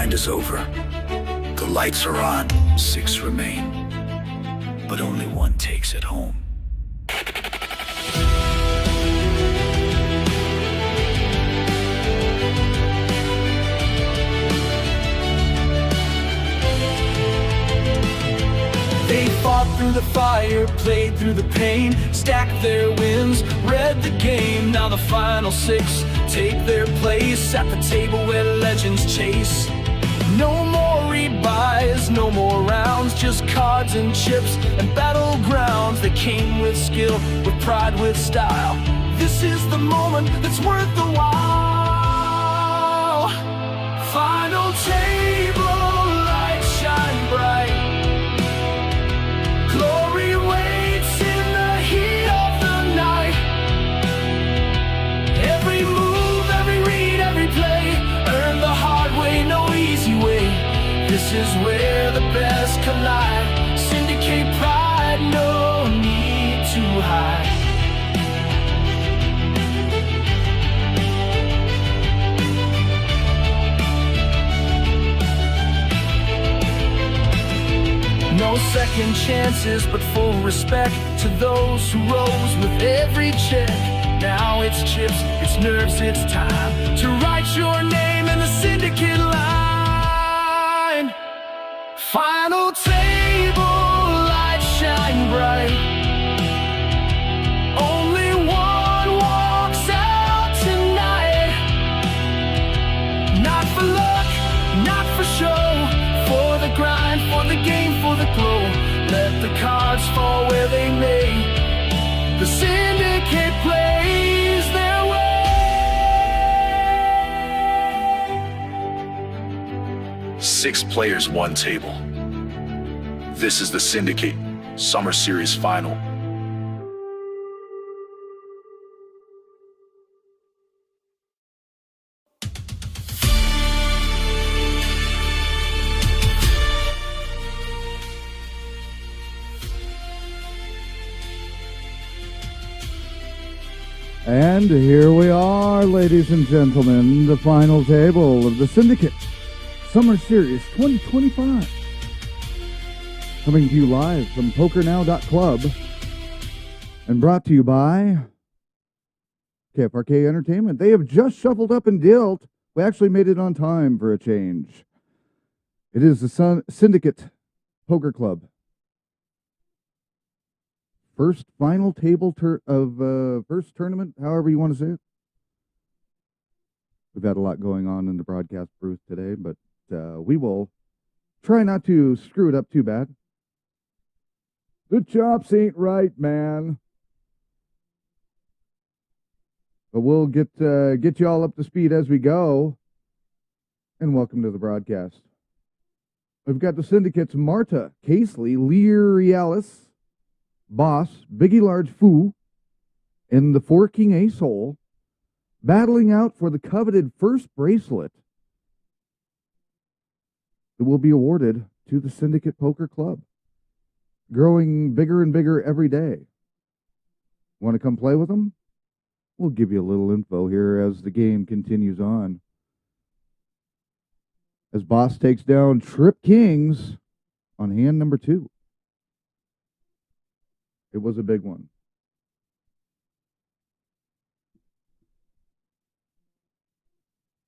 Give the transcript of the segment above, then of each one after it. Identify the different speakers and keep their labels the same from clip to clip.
Speaker 1: grind is over. The lights are on, 6 remain, but only one takes it home.
Speaker 2: They fought through the fire, played through the pain, stacked their wins, read the game. Now the final 6 take their place at the table where legends chase. No more rebuys, no more rounds, just cards and chips and battlegrounds. They came with skill, with pride, with style. This is the moment that's worth the while. Final table, light shine bright. Glory waits in the heat of the night. Every move, every read, every play, earn the hard way, no easy way. This is where the best collide. Syndicate pride, no need to hide. No second chances, but full respect to those who rose with every check. Now it's chips, it's nerves, it's time to write your name in the syndicate line. Final table, light shine bright. Only one walks out tonight. Not for luck, not for show, for the grind, for the game, for the glow. Let the cards fall where they may. The syndicate plays their way.
Speaker 1: 6 players, 1 table. This is the Syndicate Summer Series Final.
Speaker 3: And here we are, ladies and gentlemen, the final table of the Syndicate Summer Series 2025. Coming to you live from PokerNow.club and brought to you by KFRK Entertainment. They have just shuffled up and dealt. We actually made it on time for a change. It is the Syndicate Poker Club. First final table first tournament, however you want to say it. We've had a lot going on in the broadcast booth today, but we will try not to screw it up too bad. The chops ain't right, man. But we'll get you all up to speed as we go. And welcome to the broadcast. We've got the Syndicates Marta, Casely, Learialis, Boss, Biggie Large Foo, and the 4 King Ace Hole, battling out for the coveted first bracelet that will be awarded to the Syndicate Poker Club. Growing bigger and bigger every day. Want to come play with them? We'll give you a little info here as the game continues on. As Boss takes down Trip Kings on hand number 2. It was a big one.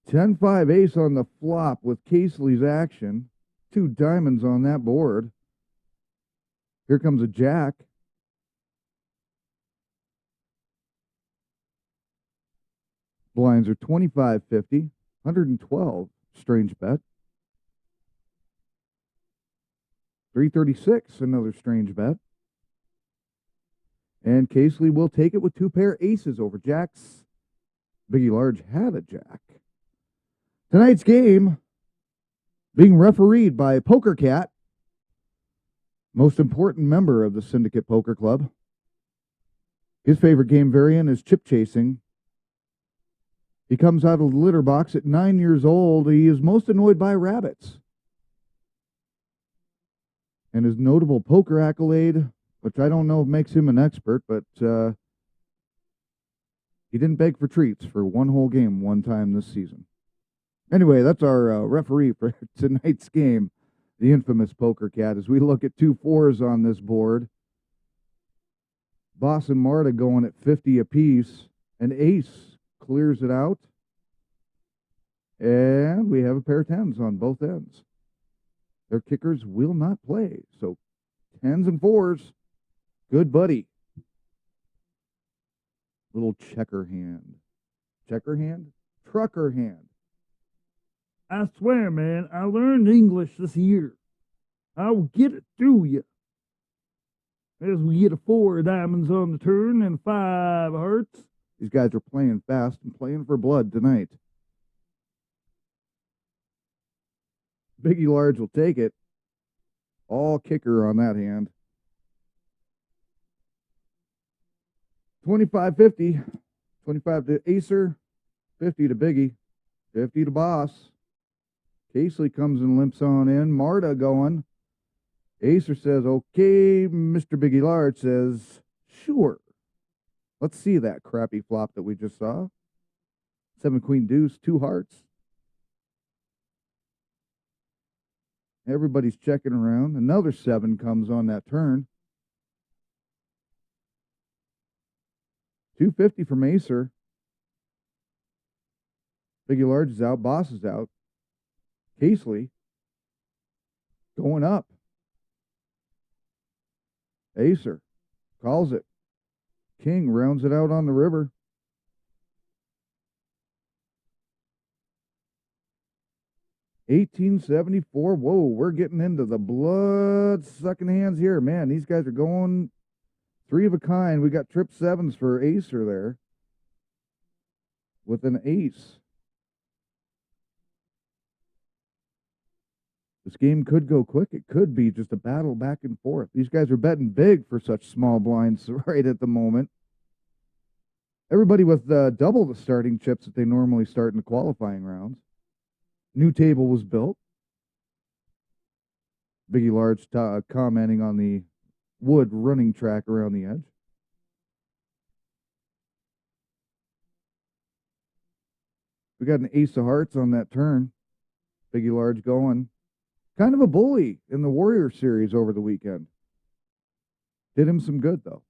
Speaker 3: $10-5 ace on the flop with Casely's action. 2 diamonds on that board. Here comes a jack. Blinds are 25-50, 112. Strange bet. 336, another strange bet. And Casely will take it with 2 pair aces over jacks. Biggie Large had a jack. Tonight's game being refereed by Poker Cat, most important member of the Syndicate Poker Club. His favorite game variant is chip chasing. He comes out of the litter box at 9 years old. He is most annoyed by rabbits. And his notable poker accolade, which I don't know if makes him an expert, but he didn't beg for treats for one whole game one time this season. Anyway, that's our referee for tonight's game, the infamous Poker Cat. As we look at 2 4s on this board, Boss and Marta going at 50 apiece. An ace clears it out. And we have a pair of 10s on both ends. Their kickers will not play. So 10s and 4s. Good buddy. Little checker hand. Checker hand? Trucker hand.
Speaker 4: I swear, man, I learned English this year. I will get it through you. As we get a 4 diamonds on the turn and 5 hearts.
Speaker 3: These guys are playing fast and playing for blood tonight. Biggie Large will take it. All kicker on that hand. 25-50. 25 to Acer. 50 to Biggie. 50 to Boss. Casely comes and limps on in. Marta going. Acer says, okay. Mr. Biggie Large says, sure. Let's see that crappy flop that we just saw. 7 Queen Deuce, 2 hearts. Everybody's checking around. Another 7 comes on that turn. 250 from Acer. Biggie Large is out. Boss is out. Casely going up. Acer calls it. King rounds it out on the river. $18.74. Whoa, we're getting into the blood-sucking hands here. Man, these guys are going 3 of a kind. We got trip 7s for Acer there with an ace. This game could go quick. It could be just a battle back and forth. These guys are betting big for such small blinds right at the moment. Everybody with double the starting chips that they normally start in the qualifying rounds. New table was built. Biggie Large commenting on the wood running track around the edge. We got an ace of hearts on that turn. Biggie Large going. Kind of a bully in the Warrior Series over the weekend. Did him some good, though.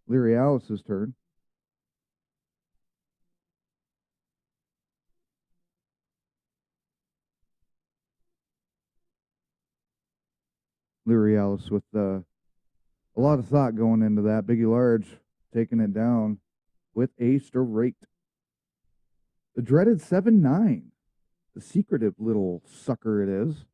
Speaker 3: Leary Alice's turn. Leary Alice with a lot of thought going into that. Biggie Large taking it down with ace straight. The dreaded 7-9. The secretive little sucker it is.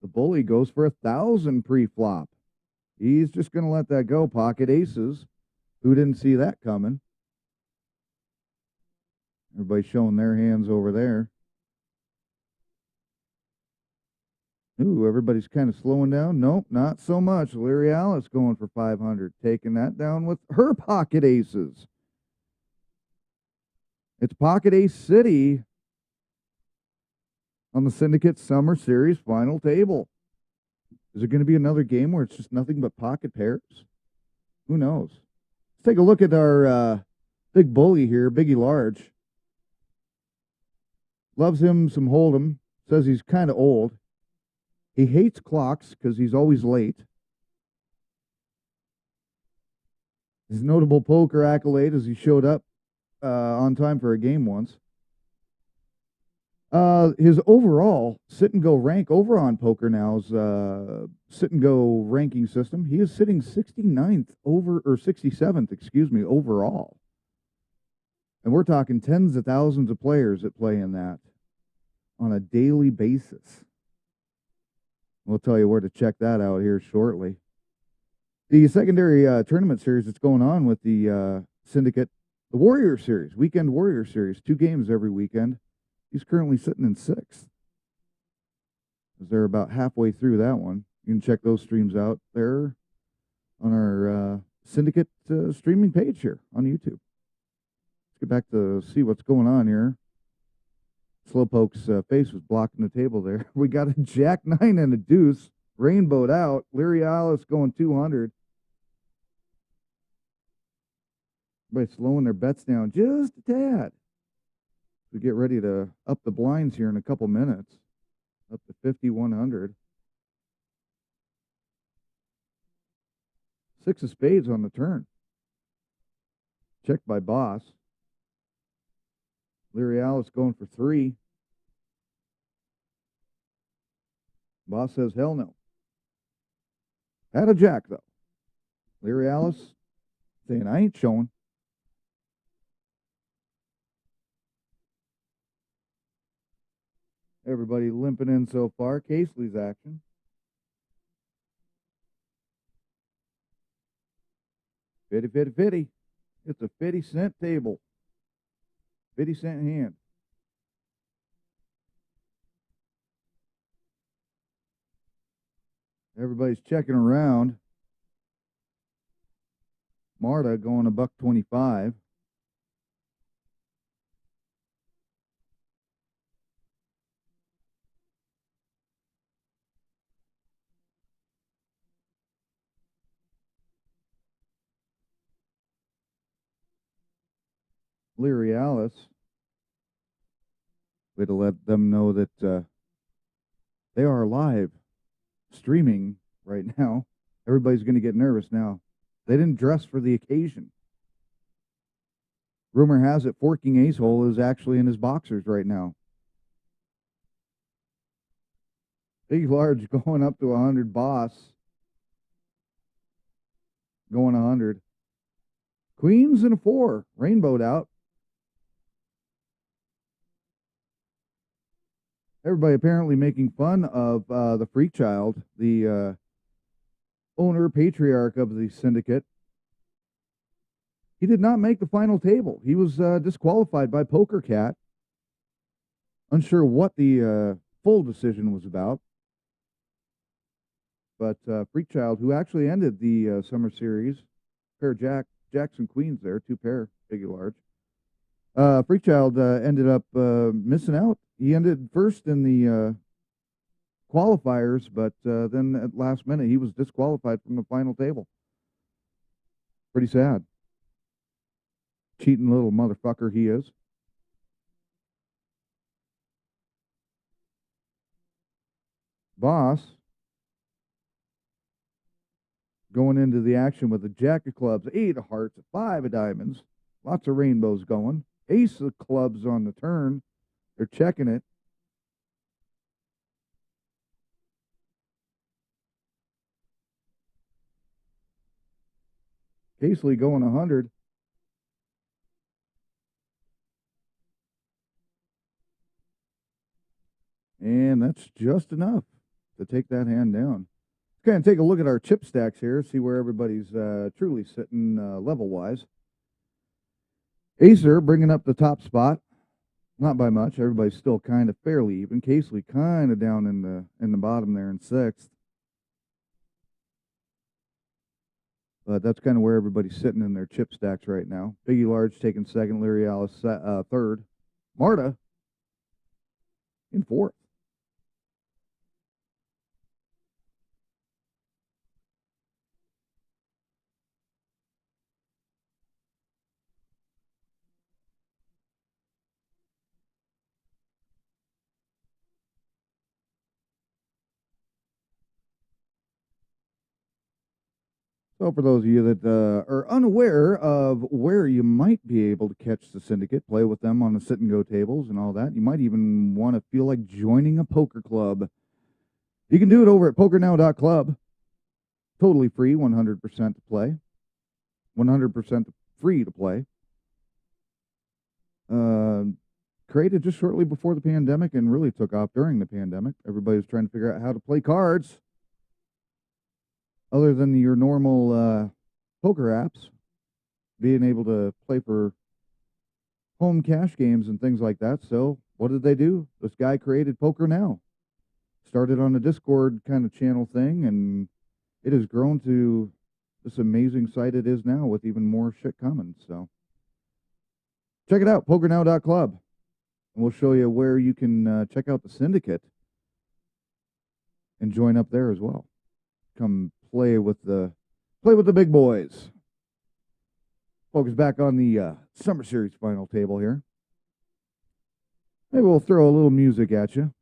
Speaker 3: The bully goes for 1,000 pre-flop. He's just going to let that go. Pocket aces. Who didn't see that coming? Everybody showing their hands over there. Ooh, everybody's kind of slowing down. Nope, not so much. Leary Alice going for 500. Taking that down with her pocket aces. It's Pocket Ace City on the Syndicate Summer Series final table. Is it going to be another game where it's just nothing but pocket pairs? Who knows? Let's take a look at our big bully here, Biggie Large. Loves him some Hold'em. Says he's kind of old. He hates clocks because he's always late. His notable poker accolade is he showed up on time for a game once. His overall sit-and-go rank over on PokerNow's sit-and-go ranking system, he is sitting 69th over, or 67th, excuse me, overall. And we're talking tens of thousands of players that play in that on a daily basis. We'll tell you where to check that out here shortly. The secondary tournament series that's going on with the Syndicate, the Warrior Series, Weekend Warrior Series, 2 games every weekend. He's currently sitting in 6th. As they're about halfway through that one. You can check those streams out there on our Syndicate streaming page here on YouTube. Let's get back to see what's going on here. Slowpoke's face was blocking the table there. We got a Jack 9 and a deuce Rainbowed out. Leary Alice going 200. Everybody slowing their bets down just a tad. We get ready to up the blinds here in a couple minutes. Up to 5,100. 6 of spades on the turn. Checked by Boss. Leary Alice going for 3. Boss says hell no. Had a jack though. Leary Alice saying I ain't showing. Everybody limping in so far. Casely's action. Fitty. It's a 50-cent table. 50-cent hand. Everybody's checking around. Marta going $1.25. Leary Alice. We had to let them know that they are live streaming right now. Everybody's going to get nervous now. They didn't dress for the occasion. Rumor has it Forking Ace Hole is actually in his boxers right now. Big Large going up to 100. Boss going 100. Queens and a 4. Rainbowed out. Everybody apparently making fun of the Freak Child, the owner, patriarch of the Syndicate. He did not make the final table. He was disqualified by PokerCat. Unsure what the full decision was about. But Freak Child, who actually ended the Summer Series, pair of jacks and queens there, 2 pair, big and large. Freak Child ended up missing out. He ended first in the qualifiers, but then at last minute he was disqualified from the final table. Pretty sad. Cheating little motherfucker he is. Boss going into the action with a jack of clubs, 8 of hearts, 5 of diamonds, lots of rainbows going. Ace of clubs on the turn. They're checking it. Casely going 100. And that's just enough to take that hand down. Let's kind of take a look at our chip stacks here, see where everybody's truly sitting level-wise. Acer bringing up the top spot. Not by much. Everybody's still kind of fairly even. Casely kind of down in the bottom there in 6th. But that's kind of where everybody's sitting in their chip stacks right now. Biggie Large taking 2nd. Leary Alice 3rd. Marta in 4th. So for those of you that are unaware of where you might be able to catch the Syndicate, play with them on the sit-and-go tables and all that, you might even want to feel like joining a poker club. You can do it over at PokerNow.club. Totally free, 100% to play. 100% free to play. Created just shortly before the pandemic and really took off during the pandemic. Everybody was trying to figure out how to play cards other than your normal poker apps, being able to play for home cash games and things like that. So what did they do? This guy created PokerNow. Started on a Discord kind of channel thing, and it has grown to this amazing site it is now with even more shit coming. So check it out, PokerNow.club. And we'll show you where you can check out the Syndicate and join up there as well. come play with the big boys. Focus back on the Summer Series final table here. Maybe we'll throw a little music at you.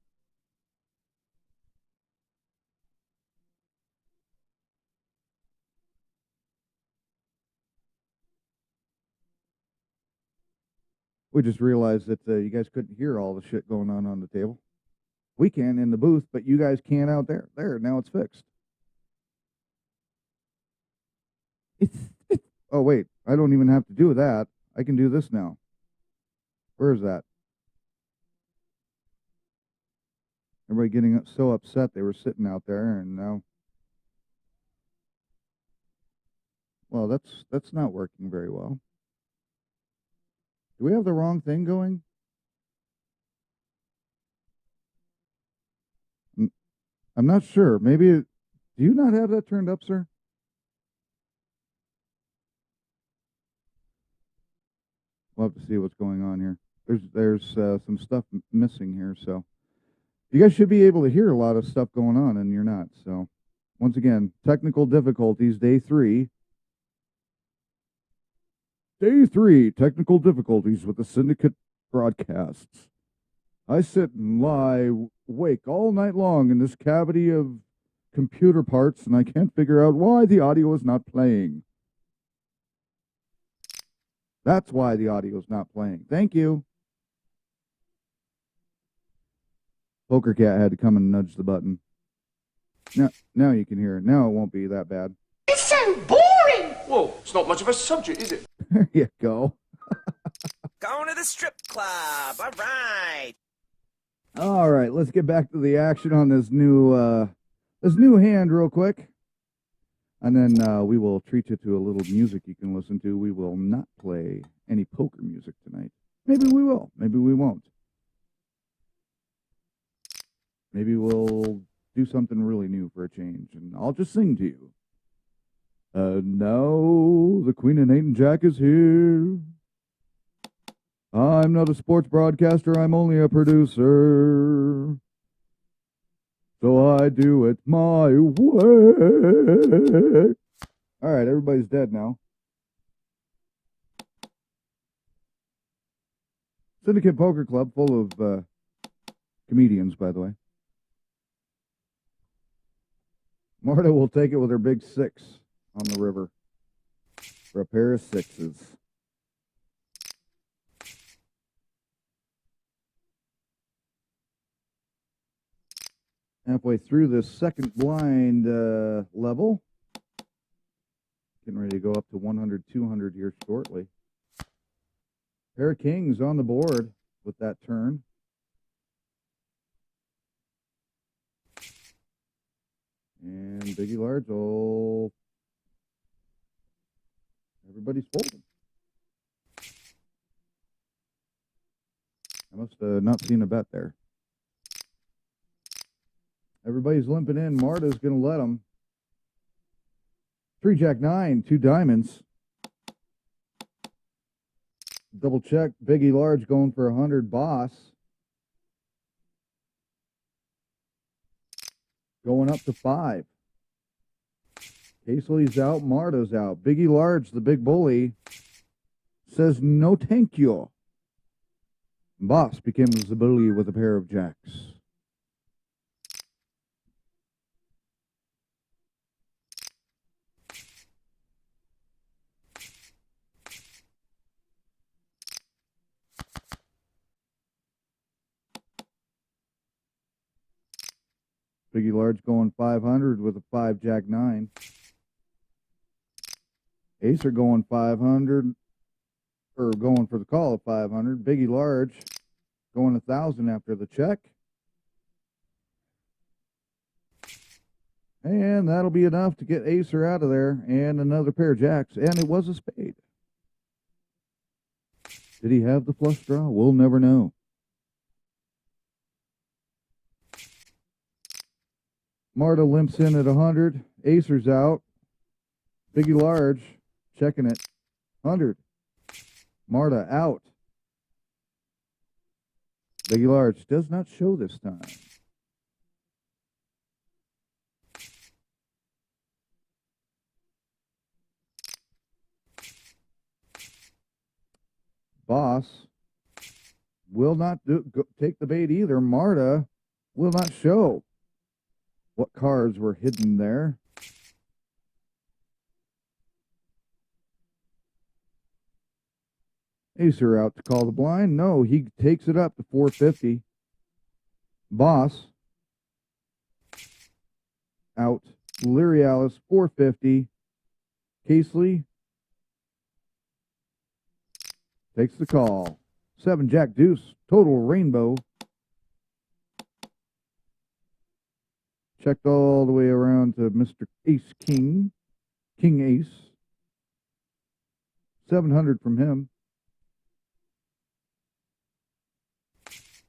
Speaker 3: We just realized that you guys couldn't hear all the shit going on the table. We can in the booth, but you guys can't out there. There, now it's fixed. Oh, wait. I don't even have to do that. I can do this now. Where is that? Everybody getting so upset they were sitting out there, and now... Well, that's not working very well. Do we have the wrong thing going? I'm not sure. Maybe... Do you not have that turned up, sir? We'll have to see what's going on here. There's some stuff missing here, so you guys should be able to hear a lot of stuff going on, and you're not. So once again, technical difficulties, day 3. Day 3, technical difficulties with the Syndicate broadcasts. I sit and lie awake all night long in this cavity of computer parts, and I can't figure out why the audio is not playing. That's why the audio is not playing. Thank you. Poker Cat had to come and nudge the button. Now you can hear it. Now it won't be that bad.
Speaker 5: It's so boring!
Speaker 6: Whoa, it's not much of a subject, is it?
Speaker 3: There you go.
Speaker 7: Going to the strip club. All right.
Speaker 3: All right, let's get back to the action on this new hand real quick. And then we will treat you to a little music you can listen to. We will not play any poker music tonight. Maybe we will. Maybe we won't. Maybe we'll do something really new for a change, and I'll just sing to you. Now the Queen and 8 and Jack is here. I'm not a sports broadcaster. I'm only a producer. So I do it my way. All right, everybody's dead now. Syndicate Poker Club, full of comedians, by the way. Marta will take it with her big 6 on the river for a pair of 6s. Halfway through this second blind level. Getting ready to go up to 100, 200 here shortly. Pair of kings on the board with that turn. And Biggie Large, oh, everybody's folding. I must have not seen a bet there. Everybody's limping in. Marta's going to let them. 3 Jack 9, 2 diamonds. Double check. Biggie Large going for 100. Boss going up to 5. Casely's out. Marta's out. Biggie Large, the big bully, says no thank you. Boss becomes the bully with a pair of jacks. Biggie Large going 500 with a 5 Jack 9. Acer going 500, or going for the call of 500. Biggie Large going 1,000 after the check. And that'll be enough to get Acer out of there and another pair of jacks. And it was a spade. Did he have the flush draw? We'll never know. Marta limps in at 100. Acer's out. Biggie Large checking it. 100. Marta out. Biggie Large does not show this time. Boss will not take the bait either. Marta will not show what cards were hidden there. Acer out to call the blind. No, he takes it up to 450. Boss out. Larry Alice, 450. Casely takes the call. 7 Jack Deuce, total rainbow. Checked all the way around to Mr. Ace King. King Ace. 700 from him.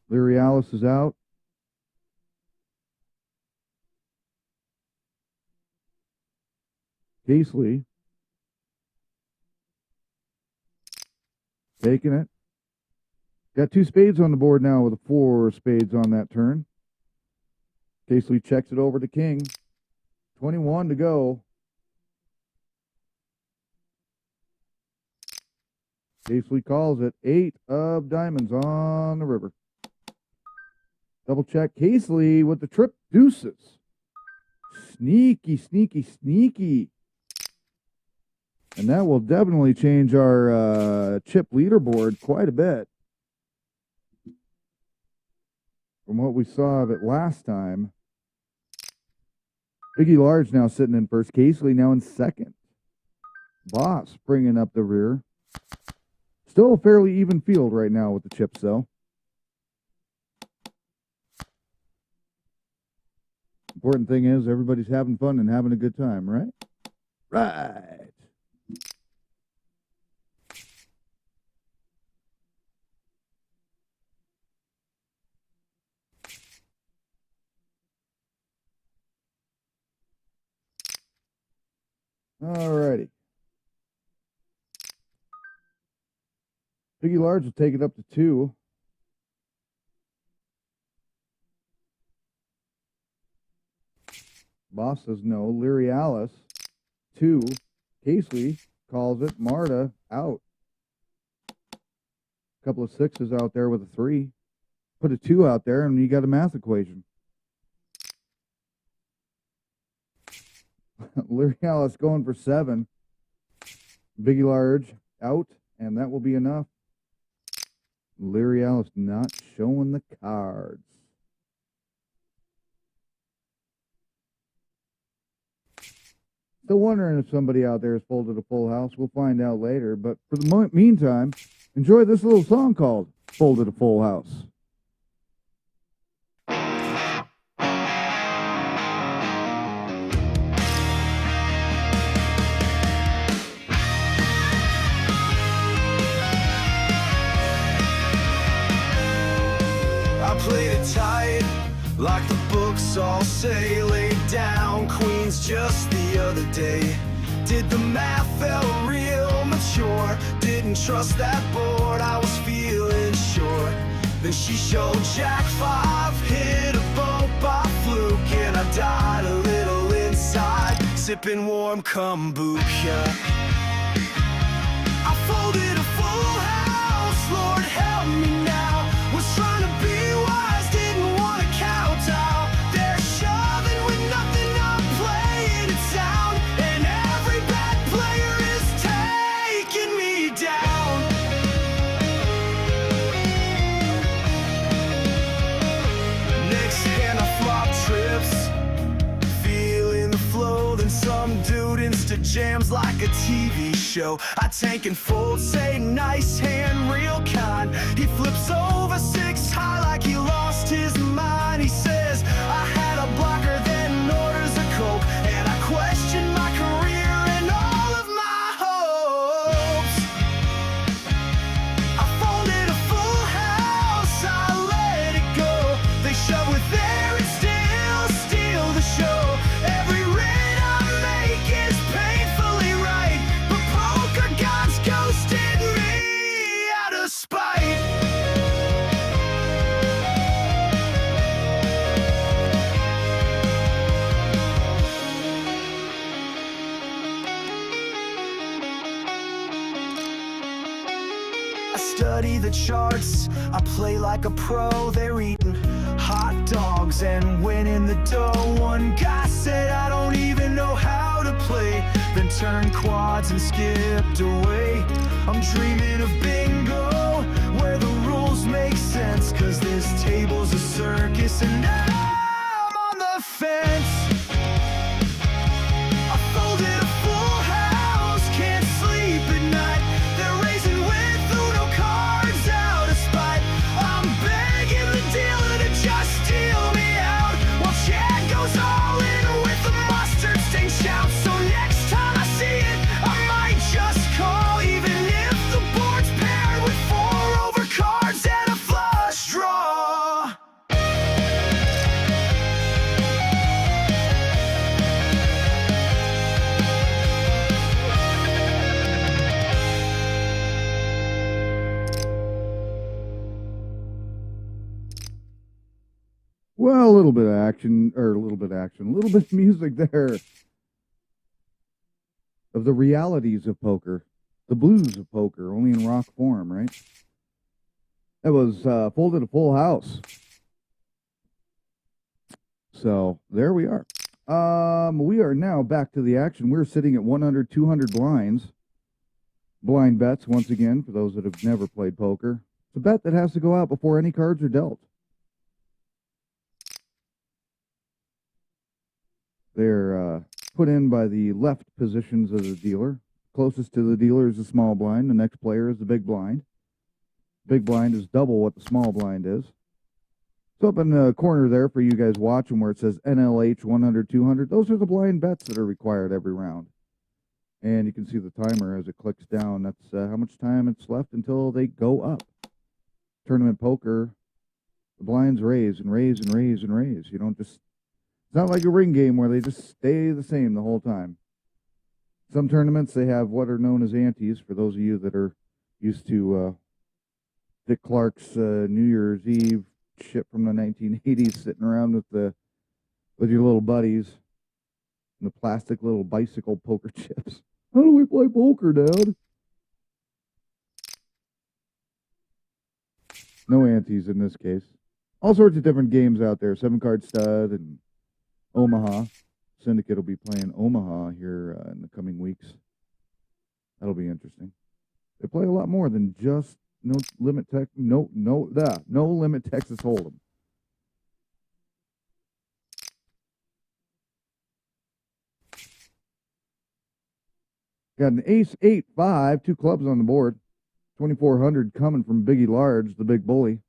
Speaker 3: Larry Alice is out. Casely taking it. Got 2 spades on the board now with 4 spades on that turn. Casely checks it over to King. 21 to go. Casely calls it. 8 of diamonds on the river. Double check. Casely with the trip deuces. Sneaky, sneaky, sneaky. And that will definitely change our chip leaderboard quite a bit from what we saw of it last time. Biggie Large now sitting in first. Casely now in second. Boss bringing up the rear. Still a fairly even field right now with the chips, though. Important thing is everybody's having fun and having a good time, right? Right. Alrighty. Biggie Large will take it up to 2. Boss says no. Leary Alice, 2. Casely calls it. Marta out. A couple of 6s out there with a 3. Put a 2 out there and you got a math equation. Leary Alice going for 7. Biggie Large out, and that will be enough. Leary Alice not showing the cards. Still wondering if somebody out there has folded a full house. We'll find out later. But for the meantime, enjoy this little song called Folded a Full House.
Speaker 2: Played it tight, like the books all say. Laid down queens just the other day. Did the math, felt real mature. Didn't trust that board, I was feeling sure. Then she showed Jack 5, hit a boat by fluke, and I died a little inside, sipping warm kombucha. I folded a full house, Lord help me now. Was trying to be wise, didn't want to kowtow. They're shoving with nothing, I'm playing it sound, and every bad player is taking me down. Next hand I flop trips, feeling the flow. Then some dude insta jams like a TV show. I tank and fold, say nice hand, real kind. He flips over 6 high like he lost his mind. He says I had a blocker, then orders a Coke, and I question my career and all of my hopes. I folded a full house, I let it go. They shove with there and still steal the show. Every read I make is painfully right, but poker gods ghosted me out of I study the charts, I play like a pro. They're eating hot dogs and winning the dough. One guy said I don't even know how to play, then turned quads and skipped away. I'm dreaming of bingo, where the rules make sense, cause this table's a circus and I'm on the fence. I folded a full house, can't sleep at night. They're raising with Uno cards out of spite. I'm begging the dealer to just deal me out, while Chad goes all in with the mustard stain shout. So next time I see it, I might just call, even if the board's paired with 4 overcards and a flush draw.
Speaker 3: Well, a little bit of action, a little bit of music there of the realities of poker, the blues of poker, only in rock form, right? That was Folded a Full House. So there we are. We are now back to the action. We're sitting at 100, 200 blinds. Blind bets, once again, for those that have never played poker. It's a bet that has to go out before any cards are dealt. They're put in by the left positions of the dealer. Closest to the dealer is the small blind. The next player is the big blind. Big blind is double what the small blind is. So up in the corner there for you guys watching where it says NLH 100, 200, those are the blind bets that are required every round. And you can see the timer as it clicks down. That's how much time it's left until they go up. Tournament poker, the blinds raise and raise and raise and raise. You don't just... It's not like a ring game where they just stay the same the whole time. Some tournaments, they have what are known as antes, for those of you that are used to Dick Clark's New Year's Eve shit from the 1980s, sitting around with your little buddies and the plastic little bicycle poker chips. How do we play poker, Dad? No antes in this case. All sorts of different games out there. 7-card stud and Omaha. Syndicate will be playing Omaha here in the coming weeks. That'll be interesting. They play a lot more than just no limit Texas Hold'em. Got an ace, 8, 5, 2 clubs on the board. 2,400 coming from Biggie Large, the big bully.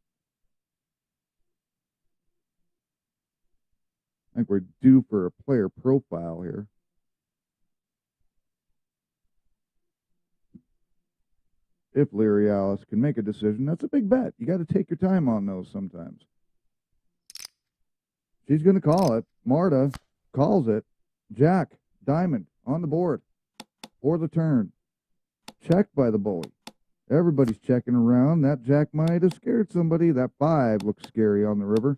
Speaker 3: I think we're due for a player profile here. If Leary Alice can make a decision, that's a big bet. You got to take your time on those sometimes. She's going to call it. Marta calls it. Jack, diamond, on the board for the turn. Checked by the bully. Everybody's checking around. That jack might have scared somebody. That 5 looks scary on the river.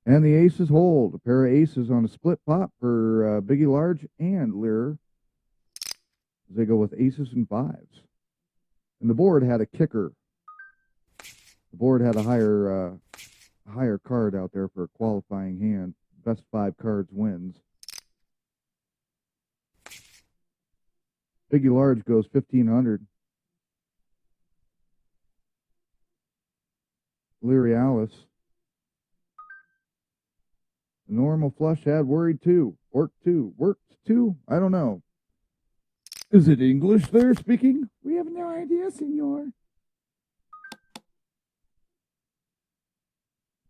Speaker 3: And the aces hold. A pair of aces on a split pot for Biggie Large and Lear. They go with aces and 5s. And the board had a kicker. The board had a higher card out there for a qualifying hand. Best 5 cards wins. Biggie Large goes 1,500. Leary Alice. The normal flush had worried 2. Worked 2. Worked 2? I don't know. Is it English they're speaking? We have no idea, senor.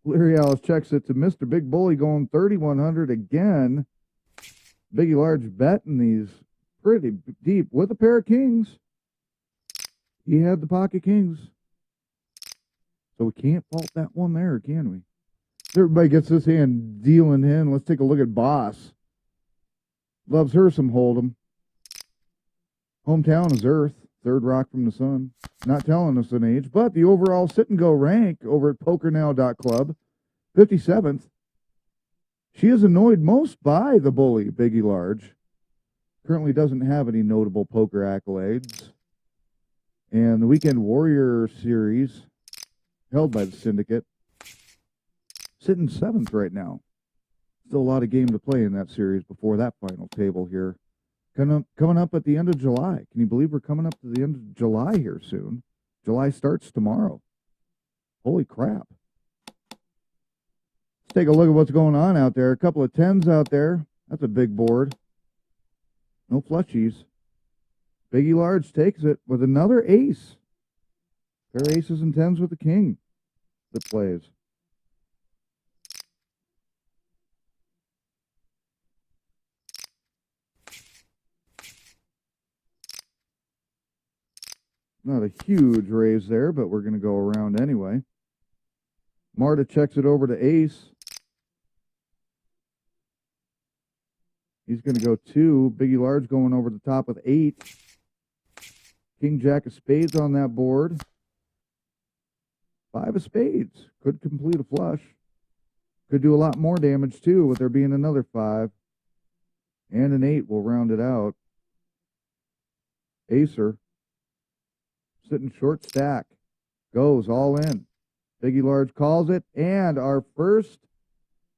Speaker 3: Leary Alice checks it to Mr. Big Bully going 3,100 again. Biggie Large betting these pretty deep with a pair of kings. He had the pocket kings. So we can't fault that one there, can we? Everybody gets this hand dealing in. Let's take a look at Boss. Loves her some Hold'em. Hometown is Earth. 3rd rock from the sun. Not telling us an age, but the overall sit and go rank over at PokerNow.club, 57th. She is annoyed most by the bully, Biggie Large. Currently doesn't have any notable poker accolades. And the Weekend Warrior Series, held by the Syndicate, sitting 7th right now. Still a lot of game to play in that series before that final table here. Coming up at the end of July. Can you believe we're coming up to the end of July here soon? July starts tomorrow. Holy crap. Let's take a look at what's going on out there. A couple of 10s out there. That's a big board. No flushies. Biggie Large takes it with another ace. Pair of aces and 10s with the king that plays. Not a huge raise there, but we're going to go around anyway. Marta checks it over to ace. He's going to go 2. Biggie Large going over the top with 8. King Jack of spades on that board. 5 of spades. Could complete a flush. Could do a lot more damage too with there being another 5. And an 8 will round it out. Acer. Sitting short stack. Goes all in. Biggie Large calls it. And our first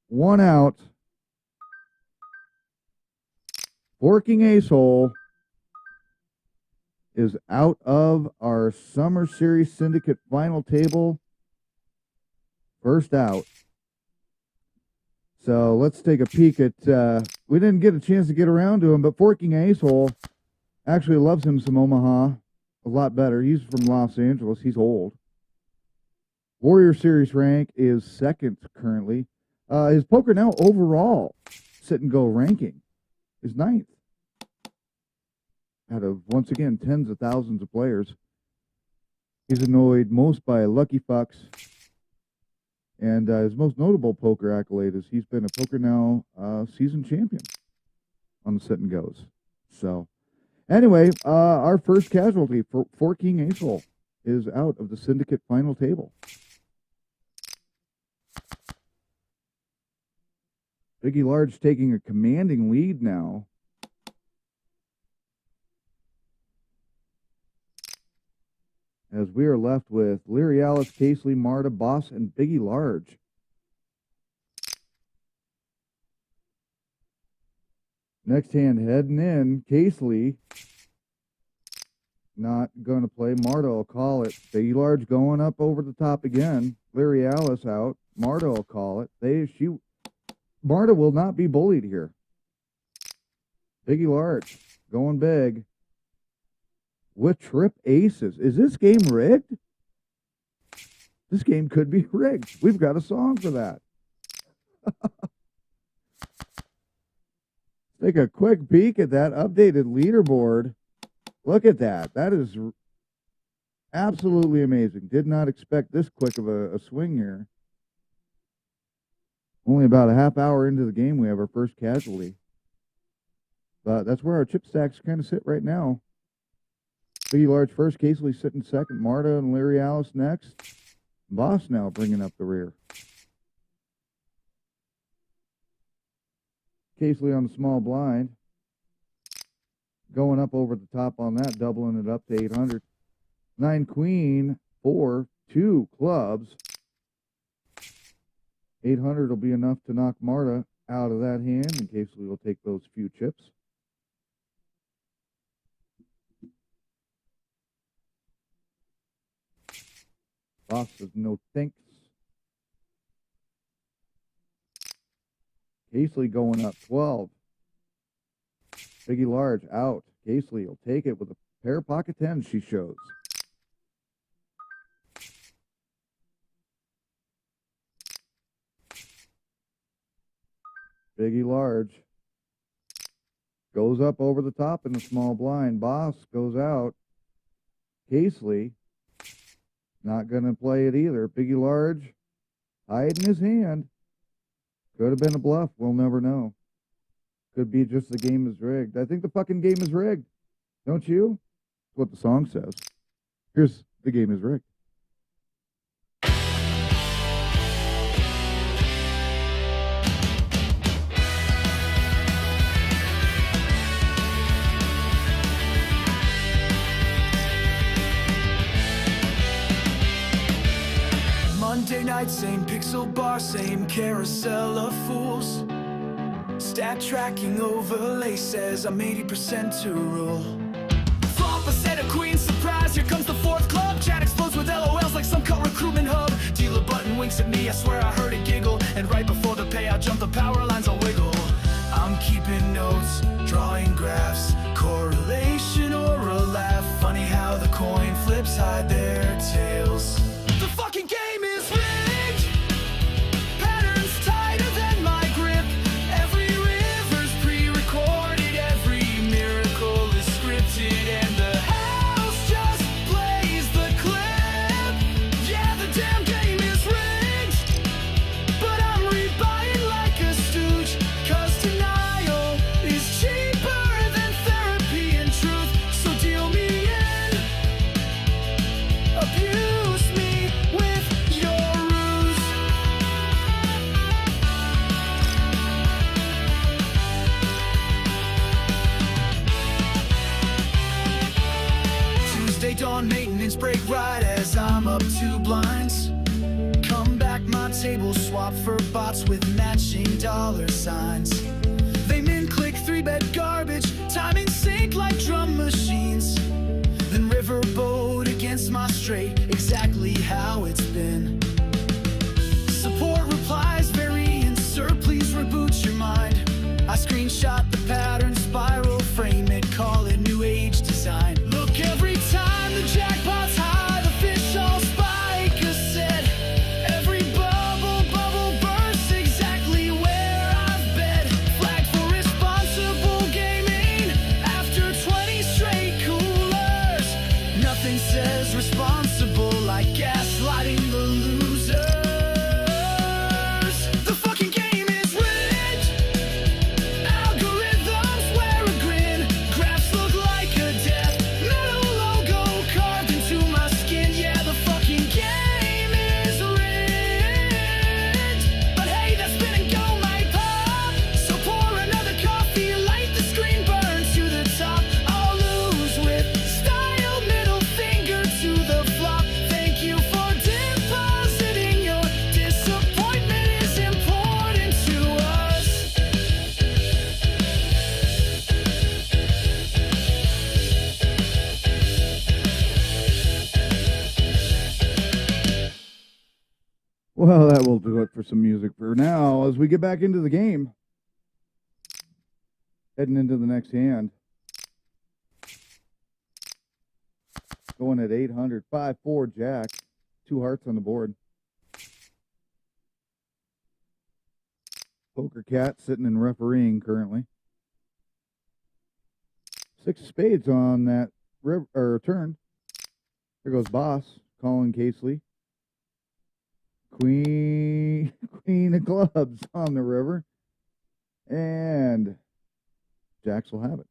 Speaker 3: one out. Forking ace hole is out of our Summer Series Syndicate final table. First out. So let's take a peek at, we didn't get a chance to get around to him, but Forking ace hole actually loves him some Omaha a lot better. He's from Los Angeles. He's old. Warrior Series rank is 2nd currently. His PokerNow overall sit and go ranking is 9th. Out of, once again, tens of thousands of players. He's annoyed most by Lucky Fucks. And his most notable poker accolade is he's been a PokerNow season champion on the sit and goes. So, anyway, our first casualty for Forking ace hole is out of the Syndicate final table. Biggie Large taking a commanding lead now. As we are left with Leary Alice, Casely, Marta, Boss, and Biggie Large. Next hand heading in, Casely. Not going to play. Marta will call it. Biggie Large going up over the top again. Leary Alice out. Marta will call it. Marta will not be bullied here. Biggie Large going big. With trip aces. Is this game rigged? This game could be rigged. We've got a song for that. Take a quick peek at that updated leaderboard. Look at that. That is absolutely amazing. Did not expect this quick of a swing here. Only about a half hour into the game, we have our first casualty. But that's where our chip stacks kind of sit right now. Biggie Large first, Casely sitting second, Marta and Larry Alice next. Boss now bringing up the rear. Casely on the small blind. Going up over the top on that, doubling it up to 800. 9 queen, 4, 2 clubs. 800 will be enough to knock Marta out of that hand, and Casely will take those few chips. Boss says no thanks. Casely going up 12. Biggie Large out. Casely will take it with a pair of pocket tens she shows. Biggie Large goes up over the top in the small blind. Boss goes out. Casely not going to play it either. Biggie Large hiding his hand. Could have been a bluff. We'll never know. Could be just the game is rigged. I think the fucking game is rigged. Don't you? That's what the song says. Here's the game is rigged.
Speaker 2: Monday night, same pixel bar, same carousel of fools. Stat tracking overlay says I'm 80% to rule. Flop a set of queens, surprise, here comes the fourth club. Chat explodes with LOLs like some cut recruitment hub. Dealer button winks at me, I swear I heard it giggle. And right before the payout jump, the power lines will wiggle. I'm keeping notes, drawing graphs, correlation or a laugh. Funny how the coin flips hide their tails. The fucking game is rigged. Patterns tighter than my grip. Every river's pre-recorded, every miracle is scripted, and the house just plays the clip. Yeah, the damn game is rigged, but I'm rebuying like a stooge, 'cause denial is cheaper than therapy and truth. So deal me in, abuse me with your ruse. Tuesday dawn maintenance break right as I'm up 2 blinds. Come back, my table swap for bots with matching dollar signs. They min click 3-bet garbage, timing sync like drum machines. Then riverboat against my straight, exactly how it's been. Support replies, variant, sir, please reboot your mind. I screenshot the pattern, spiral, frame it, call it new age design. Look, every time the jackpot's high, the fish all spike a set. Every bubble bursts exactly where I've bet. Flag for responsible gaming after 20 straight coolers. Nothing says responsible like gaslighting the losers. The fucking game is rigged. Algorithms wear a grin. Graphs look like a death metal logo carved into my skin. Yeah, the fucking game is rigged. But hey, that spin and go might pop. So pour another coffee, light the screen, burn to the top. I'll lose with style, middle finger to the flop. Thank you for depositing. Your disappointment is important to us.
Speaker 3: Well, that will do it for some music for now. As we get back into the game, heading into the next hand. Going at 800, 5-4 jack, 2 hearts on the board. Poker Cat sitting and refereeing currently. 6 of spades on that turn. Here goes Boss calling Casely. Queen of clubs on the river. And jacks will have it.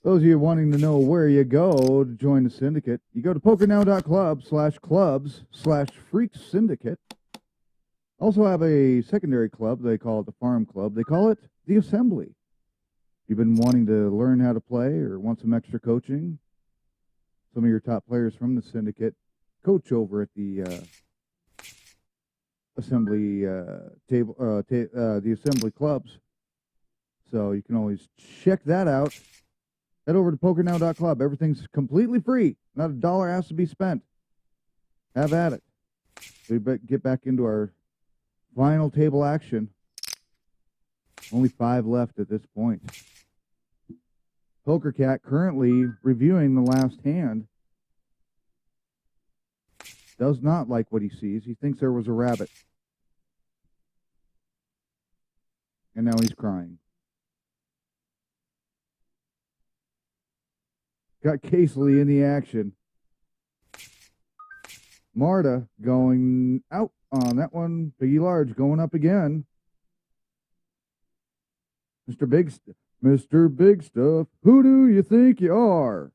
Speaker 3: Those of you wanting to know where you go to join the syndicate, you go to pokernow.club/clubs/freak syndicate. Also have a secondary club. They call it the Farm Club. They call it the Assembly. You've been wanting to learn how to play or want some extra coaching. Some of your top players from the syndicate coach over at the assembly the assembly clubs. So you can always check that out. Head over to pokernow.club. Everything's completely free. Not a dollar has to be spent. Have at it. We get back into our final table action. Only 5 left at this point. Poker Cat currently reviewing the last hand. Does not like what he sees. He thinks there was a rabbit. And now he's crying. Got Casely in the action. Marta going out on that one. Biggie Large going up again. Mr. Big Stuff, who do you think you are?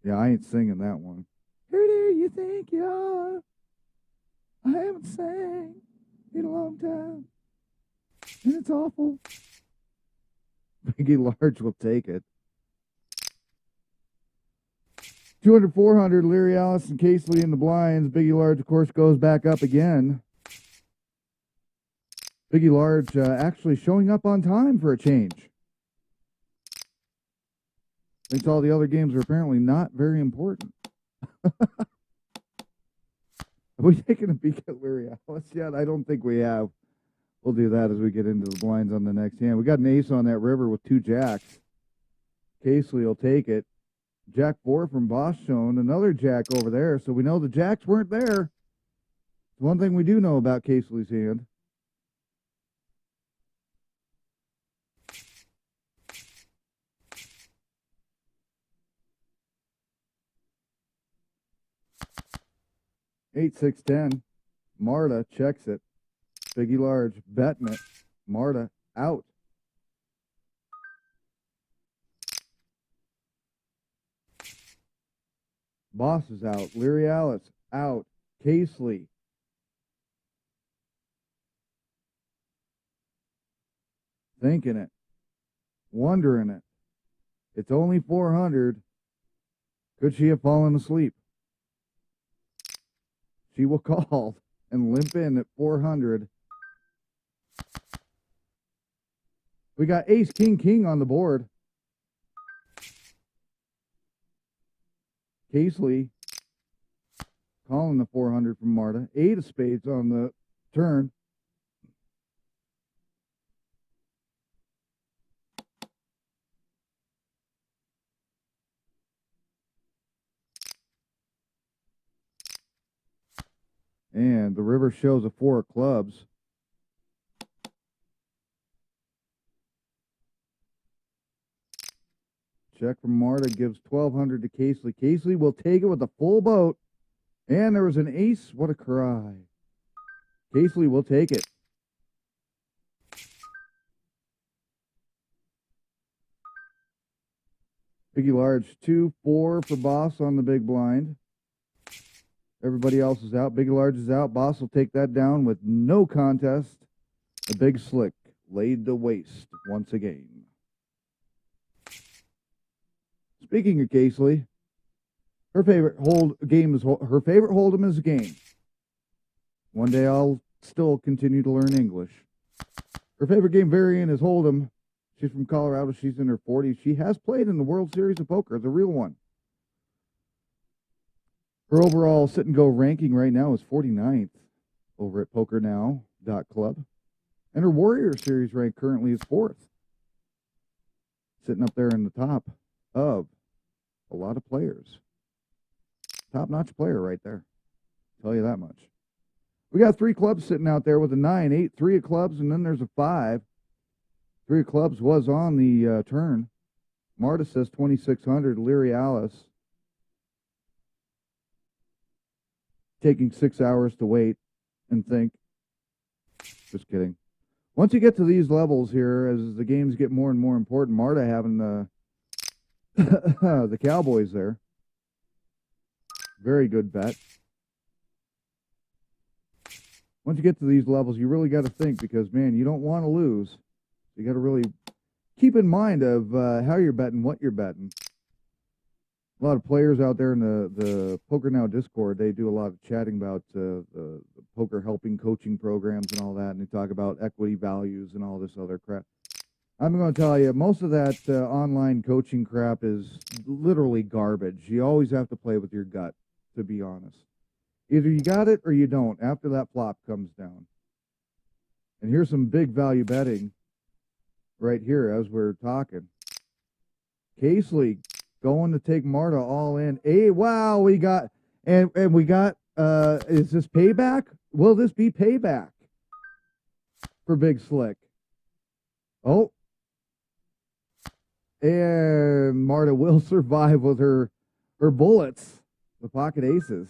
Speaker 3: Yeah, I ain't singing that one. Who do you think you are? I haven't sang in a long time. And it's awful. Biggie Large will take it. 200, 400, Leary Alice and Casely in the blinds. Biggie Large, of course, goes back up again. Biggie Large actually showing up on time for a change. Thinks all the other games are apparently not very important. Have we taken a peek at Leary Alice yet? I don't think we have. We'll do that as we get into the blinds on the next hand. We got an ace on that river with 2 jacks. Casely will take it. Jack 4 from Boss shown. Another jack over there. So we know the jacks weren't there. One thing we do know about Casely's hand. Eight, 6, 10. Marta checks it. Biggie Large betting it. Marta out. Boss is out. Leary Alice out. Casely. Thinking it. Wondering it. It's only 400. Could she have fallen asleep? She will call and limp in at 400. We got ace, king, king on the board. Casely calling the 400 from Marta. 8 of spades on the turn. And the river shows a 4 of clubs. Check from Marta gives 1,200 to Casely. Casely will take it with a full boat. And there was an ace. What a cry. Casely will take it. Biggie Large 2, 4 for Boss on the big blind. Everybody else is out. Biggie Large is out. Boss will take that down with no contest. A big slick laid to waste once again. Speaking of Casely, her favorite hold'em is a game. One day I'll still continue to learn English. Her favorite game variant is hold'em. She's from Colorado. She's in her 40s. She has played in the World Series of Poker, the real one. Her overall sit and go ranking right now is 49th over at PokerNow.club. And her Warrior Series rank currently is 4th. Sitting up there in the top of a lot of players. Top-notch player right there. Tell you that much. We got 3 clubs sitting out there with a 9, 8, 3 of clubs, and then there's a 5. 3 of clubs was on the turn. Marta says 2,600. Leary Alice taking 6 hours to wait and think. Just kidding. Once you get to these levels here, as the games get more and more important, Marta having the Cowboys there. Very good bet. Once you get to these levels, you really got to think because, man, you don't want to lose. You got to really keep in mind of how you're betting, what you're betting. A lot of players out there in the PokerNow Discord, they do a lot of chatting about the poker helping coaching programs and all that, and they talk about equity values and all this other crap. I'm going to tell you, most of that online coaching crap is literally garbage. You always have to play with your gut, to be honest. Either you got it or you don't after that flop comes down. And here's some big value betting right here as we're talking. Casely going to take Marta all in. Hey, wow, we got, and we got, is this payback? Will this be payback for Big Slick? Oh. And Marta will survive with her bullets, the pocket aces,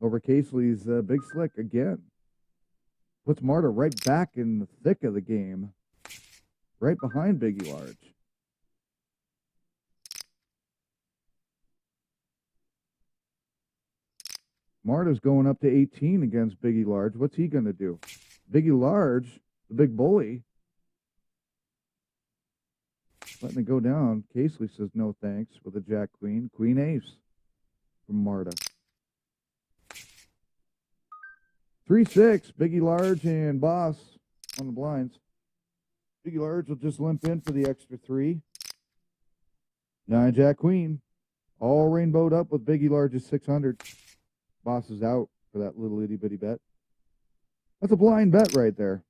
Speaker 3: over Casely's Big Slick again. Puts Marta right back in the thick of the game, right behind Biggie Large. Marta's going up to 18 against Biggie Large. What's he going to do? Biggie Large, the big bully, letting it go down. Casely says no thanks with a jack queen. Queen ace. from Marta. 3-6, Biggie Large and Boss on the blinds. Biggie Large will just limp in for the extra 3. 9 Jack Queen. All rainbowed up with Biggie Large's 600. Boss is out for that little itty bitty bet. That's a blind bet right there.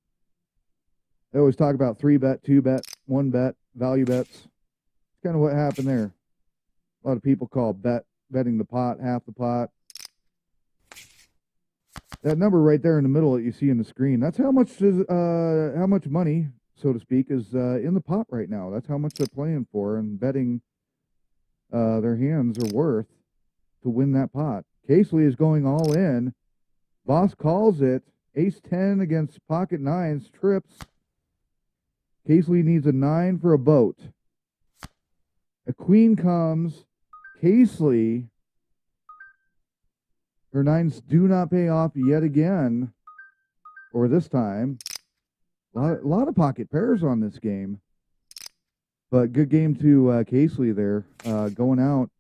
Speaker 3: They always talk about 3 bet, 2 bet, 1 bet, value bets. It's kind of what happened there. A lot of people call betting the pot, half the pot. That number right there in the middle that you see in the screen, that's how much money, so to speak, is in the pot right now. That's how much they're playing for and betting their hands are worth to win that pot. Casely is going all in. Boss calls it. Ace 10 against pocket 9s, trips. Casely needs a 9 for a boat. A queen comes. Casely, her 9s do not pay off yet again, or this time. A lot of pocket pairs on this game. But good game to Casely there, going out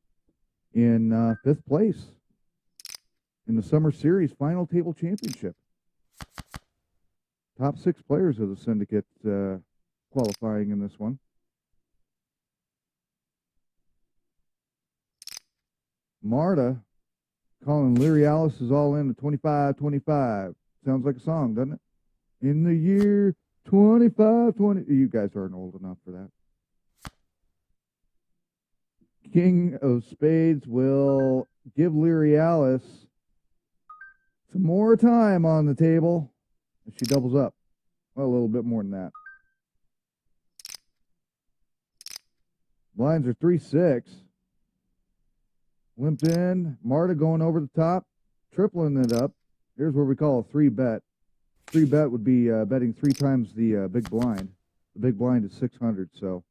Speaker 3: in 5th place in the Summer Series Final Table Championship. Top 6 players of the Syndicate qualifying in this one. Marta calling Leary Alice is all in at 25-25. Sounds like a song, doesn't it? In the year 25-20. You guys aren't old enough for that. King of Spades will give Leary Alice some more time on the table. She doubles up. Well, a little bit more than that. Blinds are 3-6. Limped in. Marta going over the top. Tripling it up. Here's what we call a 3-bet. 3-bet would be betting 3 times the big blind. The big blind is 600, so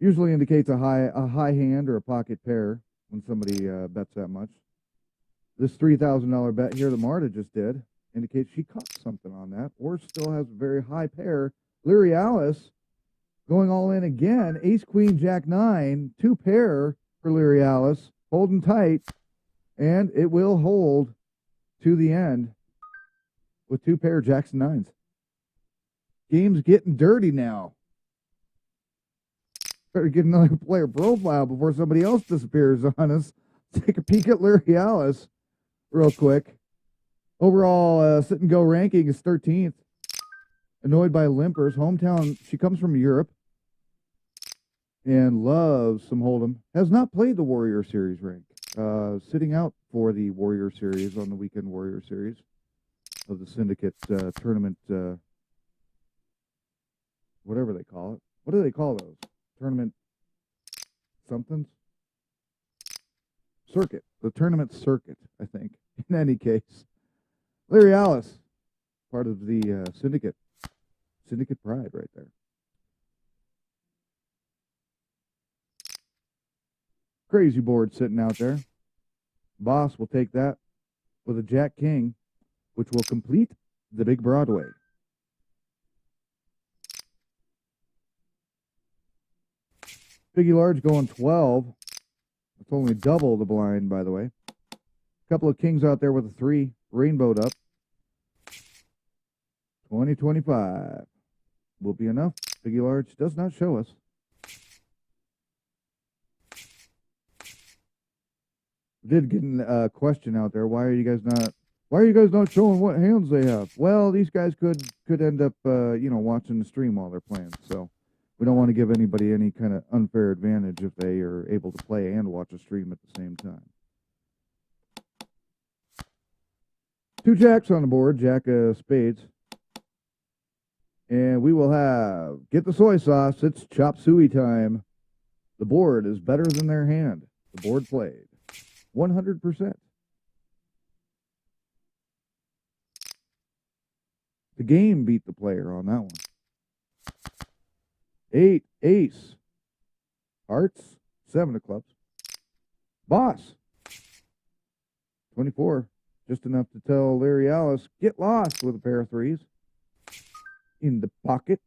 Speaker 3: usually indicates a high hand or a pocket pair when somebody bets that much. This $3,000 bet here that Marta just did indicates she caught something on that or still has a very high pair. Leary Alice going all in again. Ace, Queen, Jack, 9. 2 pair for Leary Alice. Holding tight. And it will hold to the end with 2 pair Jacks and 9s. Game's getting dirty now. Better get another player profile before somebody else disappears on us. Take a peek at Leary Alice real quick. Overall, sit and go ranking is 13th. Annoyed by limpers. Hometown, she comes from Europe and loves some Hold'em. Has not played the Warrior Series rank. Sitting out for the Warrior Series on the Weekend Warrior Series of the Syndicate tournament, whatever they call it. What do they call those? Tournament somethings? Circuit. The tournament circuit, I think. In any case. Leary Alice, part of the Syndicate. Syndicate pride right there. Crazy board sitting out there. Boss will take that with a Jack King, which will complete the big Broadway. Biggie Large going 12. It's only double the blind, by the way. A couple of kings out there with a 3. Rainbowed up. 20-25. Will be enough. Biggie Large does not show us. Did get a question out there. Why are you guys not showing what hands they have? Well, these guys could end up watching the stream while they're playing. So we don't want to give anybody any kind of unfair advantage if they are able to play and watch a stream at the same time. 2 jacks on the board, Jack of Spades. And we will have, get the soy sauce, it's chop suey time. The board is better than their hand. The board played. 100%. The game beat the player on that one. 8, ace. Hearts, 7 of clubs. Boss. 24. Just enough to tell Leary Alice, get lost with a pair of 3s. In the pocket.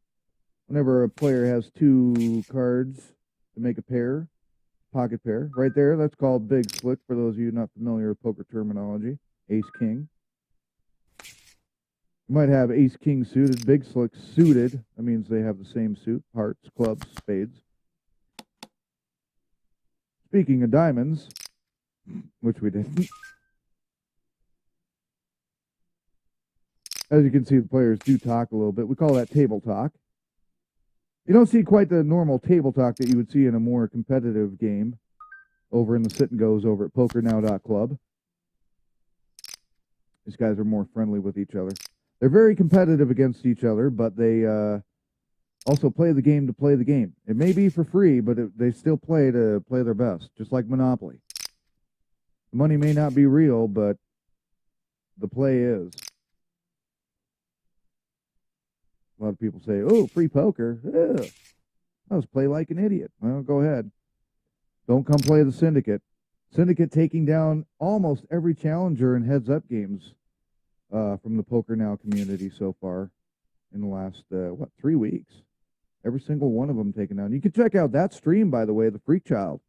Speaker 3: Whenever a player has 2 cards to make a pair, pocket pair. Right there, that's called Big Slick for those of you not familiar with poker terminology. Ace King. You might have Ace King suited, Big Slick suited. That means they have the same suit, hearts, clubs, spades. Speaking of diamonds, which we didn't. As you can see, the players do talk a little bit. We call that table talk. You don't see quite the normal table talk that you would see in a more competitive game over in the sit and goes over at PokerNow.club. These guys are more friendly with each other. They're very competitive against each other, but they also play the game to play the game. It may be for free, but they still play to play their best, just like Monopoly. The money may not be real, but the play is. A lot of people say, oh, free poker. Ugh. I was play like an idiot. Well, go ahead. Don't come play the Syndicate. Syndicate taking down almost every challenger in heads-up games from the PokerNow community so far in the last, 3 weeks. Every single one of them taken down. You can check out that stream, by the way. The Freak Child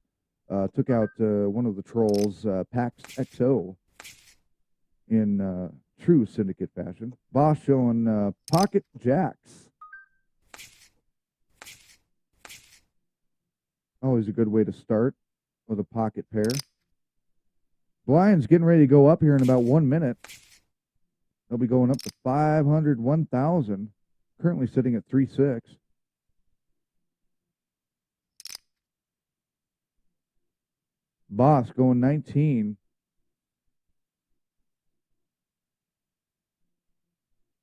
Speaker 3: took out one of the trolls, Pax XO, in true Syndicate fashion. Boss showing pocket jacks. Always a good way to start with a pocket pair. Blinds getting ready to go up here in about 1 minute. They'll be going up to 500, 1,000. Currently sitting at 3.6. Boss going 19.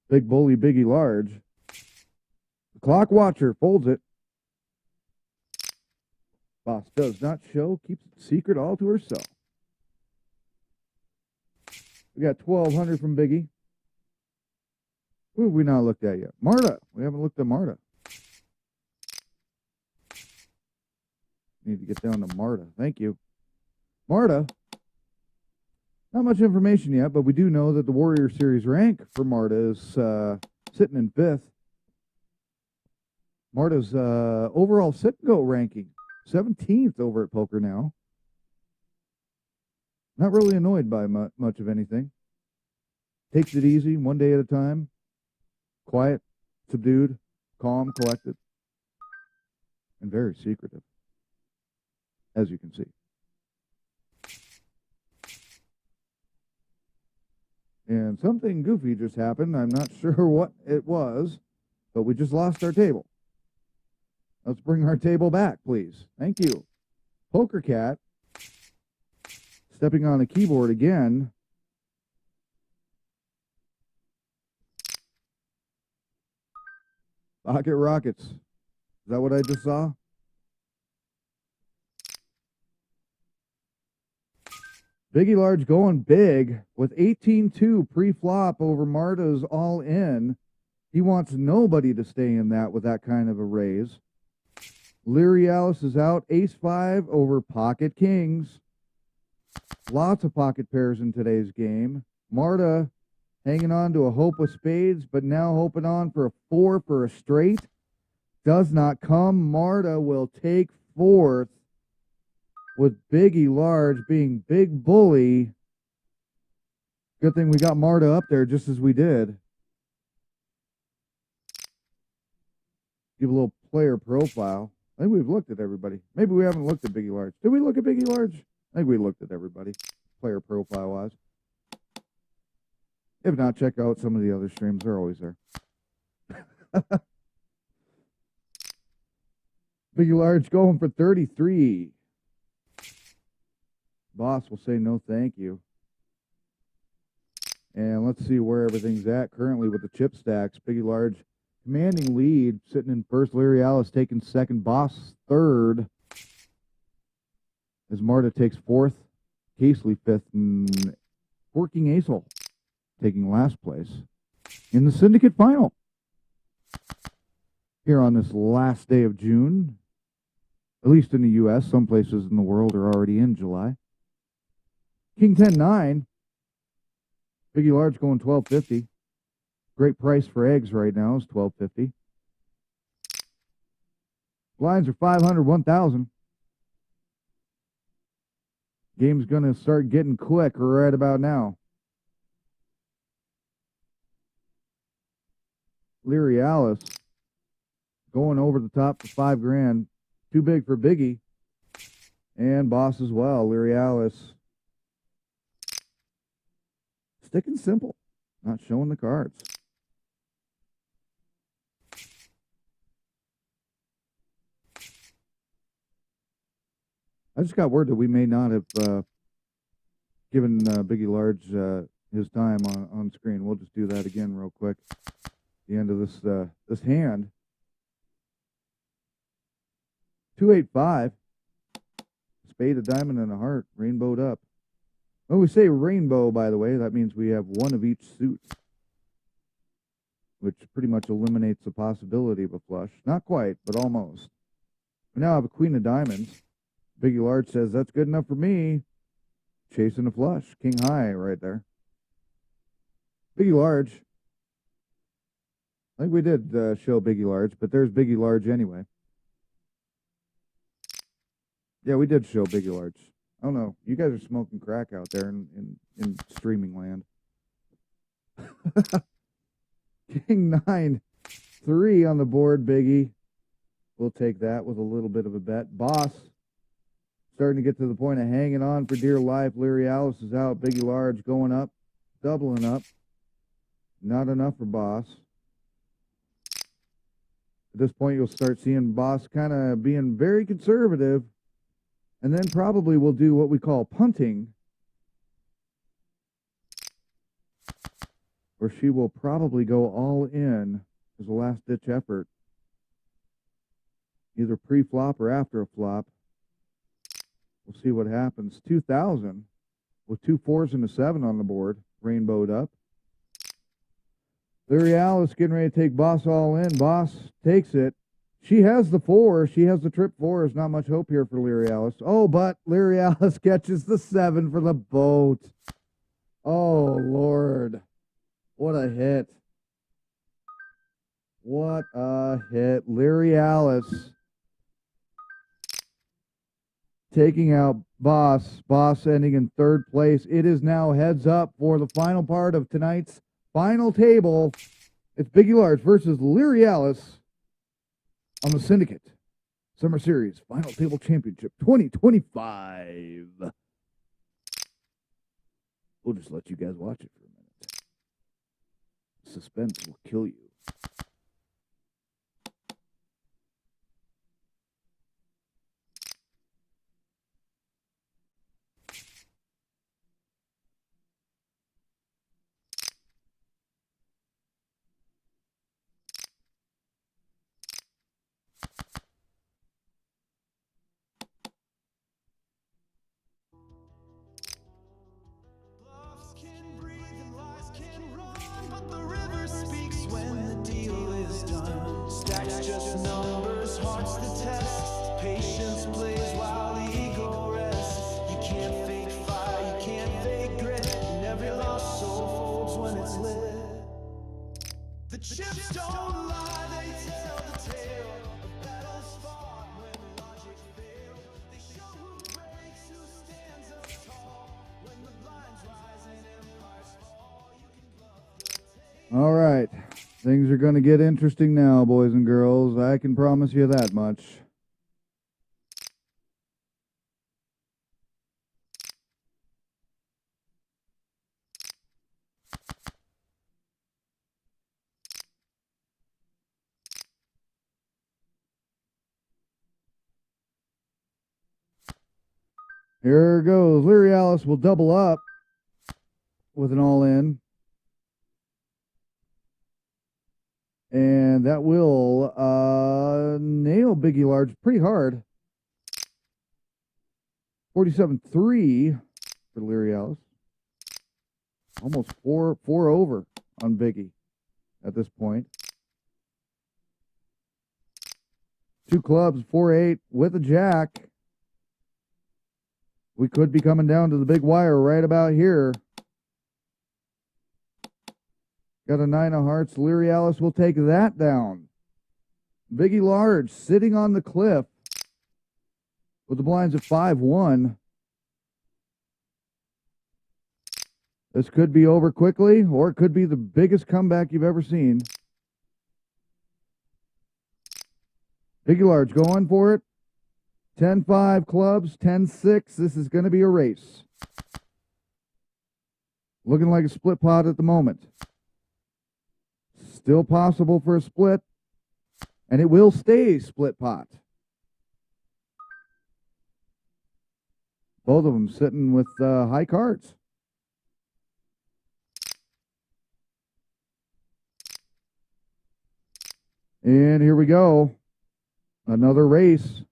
Speaker 3: Big Bully, Biggie Large. The Clock Watcher folds it. Boss does not show, keeps it secret all to herself. We got 1,200 from Biggie. Who have we not looked at yet? Marta. We haven't looked at Marta. Need to get down to Marta. Thank you. Marta. Not much information yet, but we do know that the Warrior Series rank for Marta is sitting in 5th. Marta's overall sit-and-go ranking, 17th over at PokerNow. Not really annoyed by much of anything. Takes it easy, one day at a time. Quiet, subdued, calm, collected, and very secretive, as you can see. And something goofy just happened. I'm not sure what it was, but we just lost our table. Let's bring our table back, please. Thank you. Poker Cat stepping on the keyboard again. Pocket Rockets. Is that what I just saw? Biggie Large going big with 18-2 pre-flop over Marta's all-in. He wants nobody to stay in that with that kind of a raise. Leary Alice is out. Ace-5 over Pocket Kings. Lots of pocket pairs in today's game. Marta hanging on to a hope with spades, but now hoping on for a 4 for a straight. Does not come. Marta will take 4th. With Biggie Large being Big Bully. Good thing we got Marta up there just as we did. Give a little player profile. I think we've looked at everybody. Maybe we haven't looked at Biggie Large. Did we look at Biggie Large? I think we looked at everybody, player profile-wise. If not, check out some of the other streams. They're always there. Biggie Large going for 33. Boss will say no thank you. And let's see where everything's at currently with the chip stacks. Biggie Large commanding lead, sitting in first. Larry Alice taking second. Boss third. As Marta takes 4th. Casely 5th. And Working Acel taking last place in the Syndicate final. Here on this last day of June. At least in the U.S. Some places in the world are already in July. King 10-9. Biggie Large going $12.50. Great price for eggs right now is $12.50. Blinds are 500, 1,000. Game's going to start getting quick right about now. Leary Alice going over the top for $5,000. Too big for Biggie. And Boss as well. Leary Alice. Sticking simple. Not showing the cards. I just got word that we may not have given Biggie Large his time on screen. We'll just do that again real quick. The end of this hand. 285. Spade, a diamond, and a heart. Rainbowed up. When we say rainbow, by the way, that means we have one of each suit, which pretty much eliminates the possibility of a flush. Not quite, but almost. We now have a queen of diamonds. Biggie Large says, that's good enough for me. Chasing a flush. King high right there. Biggie Large. I think we did show Biggie Large, but there's Biggie Large anyway. Yeah, we did show Biggie Large. I don't know. You guys are smoking crack out there in streaming land. King 9-3 on the board, Biggie. We'll take that with a little bit of a bet. Boss starting to get to the point of hanging on for dear life. Leary Alice is out. Biggie Large going up, doubling up. Not enough for Boss. At this point, you'll start seeing Boss kind of being very conservative. And then probably we'll do what we call punting, where she will probably go all in as a last-ditch effort, either pre-flop or after a flop. We'll see what happens. 2,000 with 2 4s and a 7 on the board, rainbowed up. Leary Alice getting ready to take Boss all in. Boss takes it. She has the 4. She has the trip 4. There's not much hope here for Leary Alice. Oh, but Leary Alice catches the 7 for the boat. Oh, Lord. What a hit. What a hit. Leary Alice taking out Boss. Boss ending in 3rd place. It is now heads up for the final part of tonight's final table. It's Biggie Large versus Leary Alice on the Syndicate Summer Series Final Table Championship 2025. We'll just let you guys watch it for a minute. Suspense will kill you.
Speaker 2: Just numbers, hearts the test. Patience plays while the ego rests. You can't fake fire, you can't fake grit. And every lost soul folds when it's lit. The chips don't lie, they tell the tale of battles fought when logic failed. They show who breaks, who stands up tall. When the blinds rise and empires fall, you can bluff the tail.
Speaker 3: All right. Things are going to get interesting now, boys and girls. I can promise you that much. Here goes. Leary Alice will double up with an all-in. And that will nail Biggie Large pretty hard. 47-3 for Leary Alice. Almost four over on Biggie at this point. 2 clubs, 4-8 with a jack. We could be coming down to the big wire right about here. Got a 9 of hearts. Leary Alice will take that down. Biggie Large sitting on the cliff with the blinds at 5-1. This could be over quickly, or it could be the biggest comeback you've ever seen. Biggie Large going for it. 10-5 clubs, 10-6. This is going to be a race. Looking like a split pot at the moment. Still possible for a split, and it will stay split pot. Both of them sitting with high cards. And here we go. Another race.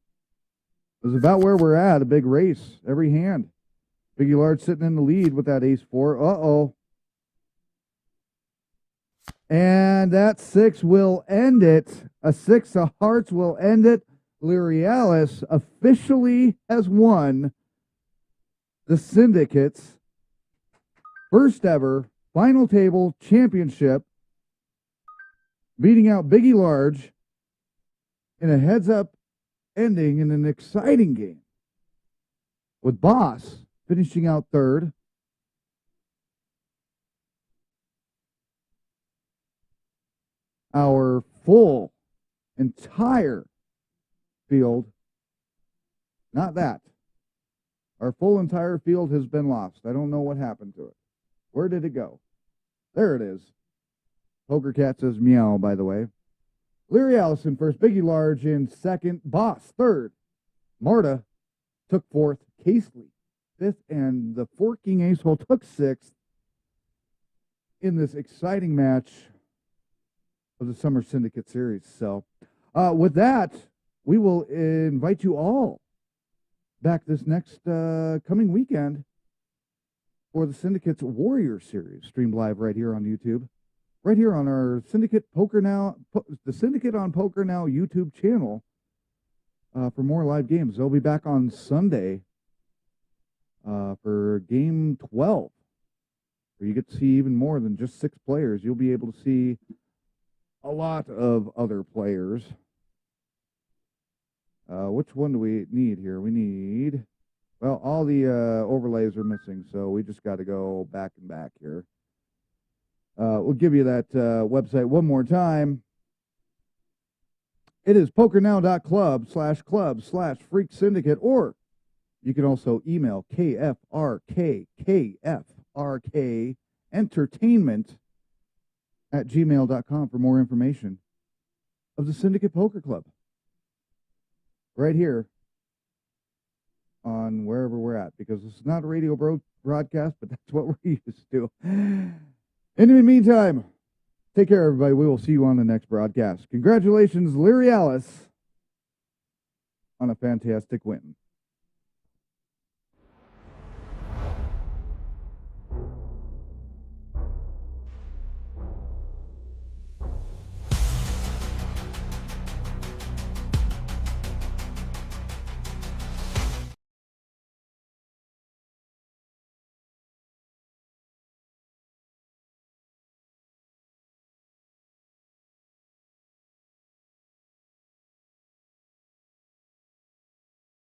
Speaker 3: This is about where we're at, a big race. Every hand. Biggie Large sitting in the lead with that ace-4. Uh-oh. And that 6 will end it. A 6 of hearts will end it. Lyrialis officially has won the Syndicate's first ever final table championship, beating out Biggie Large in a heads-up ending in an exciting game, with Boss finishing out third. Our full entire field, not that. Our full entire field has been lost. I don't know what happened to it. Where did it go? There it is. Poker Cat says meow, by the way. Leary Allison first, Biggie Large in second, Boss third. Marta took fourth, Casely fifth, and the forking ace-hole took sixth in this exciting match of the Summer Syndicate Series. So with that, we will invite you all back this next coming weekend for the Syndicate's Warrior Series, streamed live right here on YouTube, right here on our Syndicate PokerNow, the Syndicate on PokerNow YouTube channel for more live games. They'll be back on Sunday for Game 12, where you get to see even more than just 6 players. You'll be able to see a lot of other players. Which one do we need here? We need, well, all the overlays are missing, so we just got to go back and back here. We'll give you that website one more time. It is pokernow.club/club/freak syndicate, or you can also email KFRK entertainment @gmail.com for more information of the Syndicate Poker Club. Right here on wherever we're at, because it's not a radio broadcast, but that's what we're used to. In the meantime, take care, everybody. We will see you on the next broadcast. Congratulations, Leary Alice, on a fantastic win.